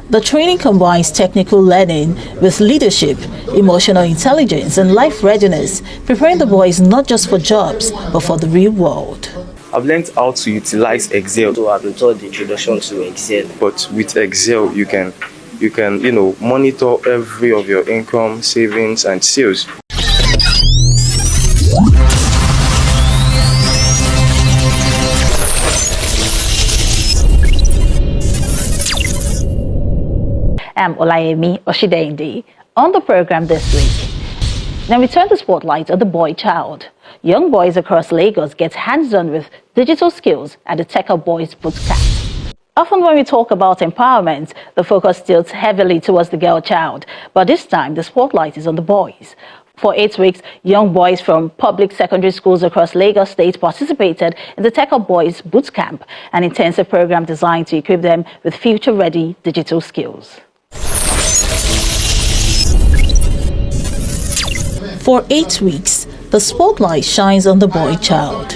The training combines technical learning with leadership, emotional intelligence, and life readiness, preparing the boys not just for jobs, but for the real world. I've learned how to utilize Excel. So I've been taught the introduction to Excel. But with Excel, you can monitor every of your income, savings, and sales. I'm Olayemi Oshidende. On the program this week, now we turn the spotlight on the boy child. Young boys across Lagos get hands-on with digital skills at the TechUp Boys Bootcamp. Often when we talk about empowerment, the focus tilts heavily towards the girl child, but this time the spotlight is on the boys. For 8 weeks, young boys from public secondary schools across Lagos State participated in the TechUp Boys Bootcamp, an intensive program designed to equip them with future-ready digital skills. For 8 weeks, the spotlight shines on the boy child,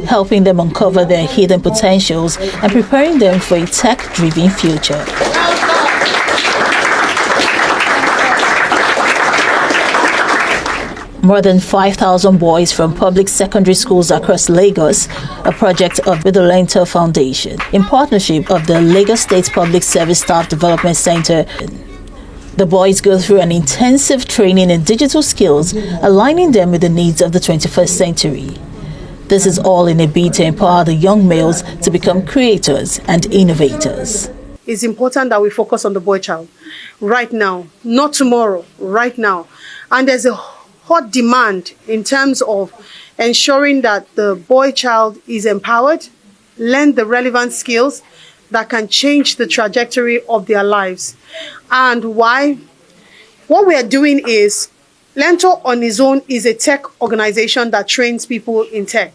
helping them uncover their hidden potentials and preparing them for a tech-driven future. More than 5,000 boys from public secondary schools across Lagos, a project of the LEARNTOR Foundation, in partnership of the Lagos State Public Service Staff Development Center. The boys go through an intensive training in digital skills, aligning them with the needs of the 21st century. This is all in a bid to empower the young males to become creators and innovators. It's important that we focus on the boy child right now, not tomorrow, right now. And there's a hot demand in terms of ensuring that the boy child is empowered, learn the relevant skills that can change the trajectory of their lives. And why? What we are doing is, LEARNTOR on its own is a tech organization that trains people in tech.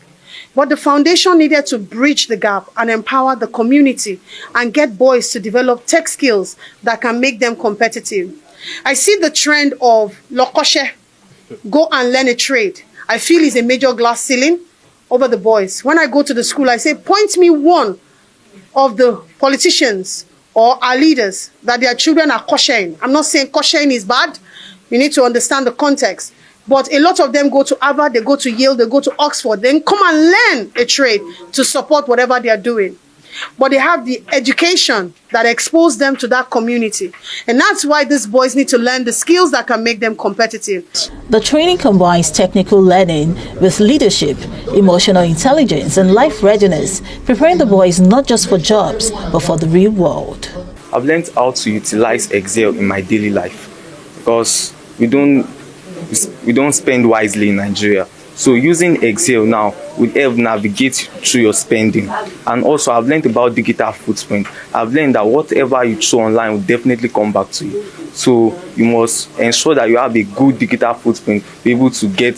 But the foundation needed to bridge the gap and empower the community and get boys to develop tech skills that can make them competitive. I see the trend of lokoshe, go and learn a trade. I feel is a major glass ceiling over the boys. When I go to the school, I say, point me one of the politicians or our leaders that their children are kosherin. I'm not saying kosherin is bad. You need to understand the context. But a lot of them go to Harvard, they go to Yale, they go to Oxford, then come and learn a trade to support whatever they are doing. But they have the education that exposes them to that community. And that's why these boys need to learn the skills that can make them competitive. The training combines technical learning with leadership, emotional intelligence, and life readiness, preparing the boys not just for jobs, but for the real world. I've learned how to utilize Excel in my daily life because we don't spend wisely in Nigeria. So using Excel now will help navigate through your spending. And also I've learned about digital footprint. I've learned that whatever you throw online will definitely come back to you. So you must ensure that you have a good digital footprint, be able to get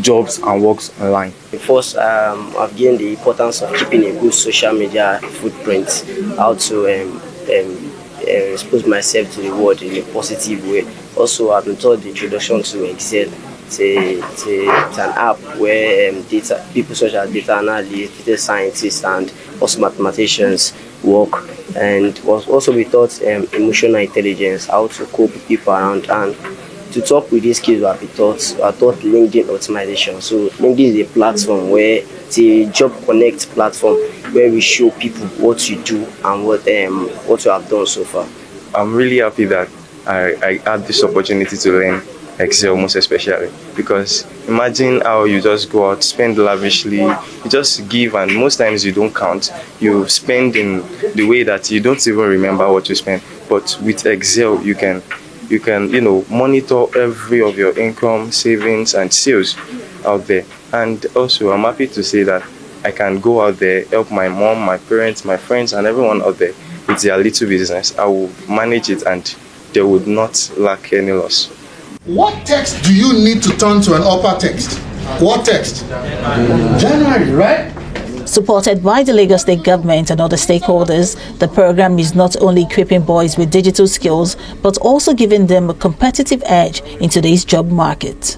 jobs and works online. First, I've gained the importance of keeping a good social media footprint, how to expose myself to the world in a positive way. Also, I've been taught the introduction to Excel. It's an app where people such as data analysts, data scientists, and also mathematicians work. And was also we taught emotional intelligence, how to cope with people around. And to talk with these skills, we are taught LinkedIn optimization. So LinkedIn is a platform where it's a job connect platform where we show people what you do and what you have done so far. I'm really happy that I had this opportunity to learn Excel, most especially, because imagine how you just go out, spend lavishly, you just give, and most times you don't count. You spend in the way that you don't even remember what you spend. But with Excel, you can monitor every of your income, savings, and sales out there. And also, I'm happy to say that I can go out there, help my mom, my parents, my friends, and everyone out there with their little business. I will manage it, and they would not lack any loss. What text do you need to turn to an upper text? What text? January, right? Supported by the Lagos State government and other stakeholders, the program is not only equipping boys with digital skills, but also giving them a competitive edge in today's job market.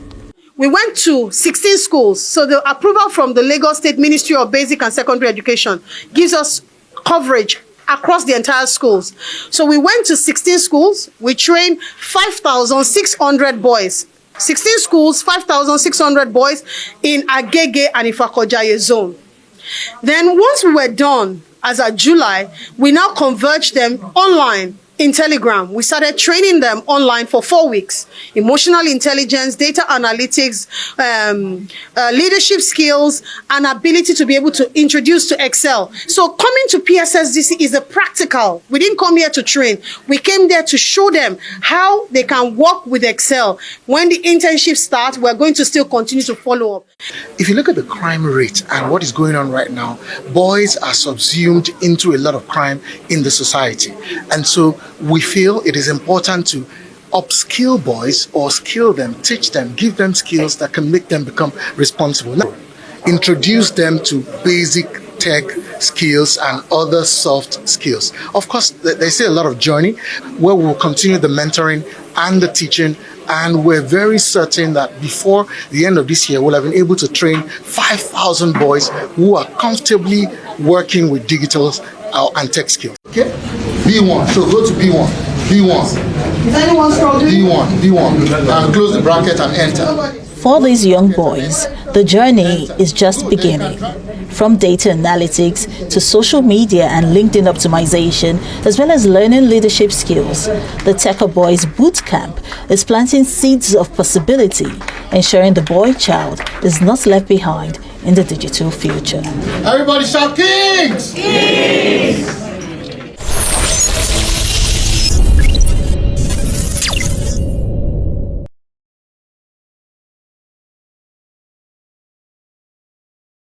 We went to 16 schools, so the approval from the Lagos State Ministry of Basic and Secondary Education gives us coverage across the entire schools. So we went to 16 schools. We trained 5,600 boys. 16 schools, 5,600 boys in Agege and Ifakojaye zone. Then once we were done, as of July, we now converged them online in Telegram. We started training them online for 4 weeks. Emotional intelligence, data analytics, leadership skills, and ability to be able to introduce to Excel. So coming to PSSDC is a practical. We didn't come here to train. We came there to show them how they can work with Excel. When the internship starts, we're going to still continue to follow up. If you look at the crime rate and what is going on right now, boys are subsumed into a lot of crime in the society. And so we feel it is important to upskill boys or skill them, teach them, give them skills that can make them become responsible. Now, introduce them to basic tech skills and other soft skills. Of course, they say a lot of journey where we will continue the mentoring and the teaching, and we're very certain that before the end of this year, we'll have been able to train 5,000 boys who are comfortably working with digital and tech skills. Okay? B1, so go to B1. B1. Is anyone struggling? B1, and close the bracket and enter. For these young boys, the journey is just beginning. From data analytics to social media and LinkedIn optimization, as well as learning leadership skills, the TechUp Boys Bootcamp is planting seeds of possibility, ensuring the boy child is not left behind in the digital future. Everybody shout kings! Kings!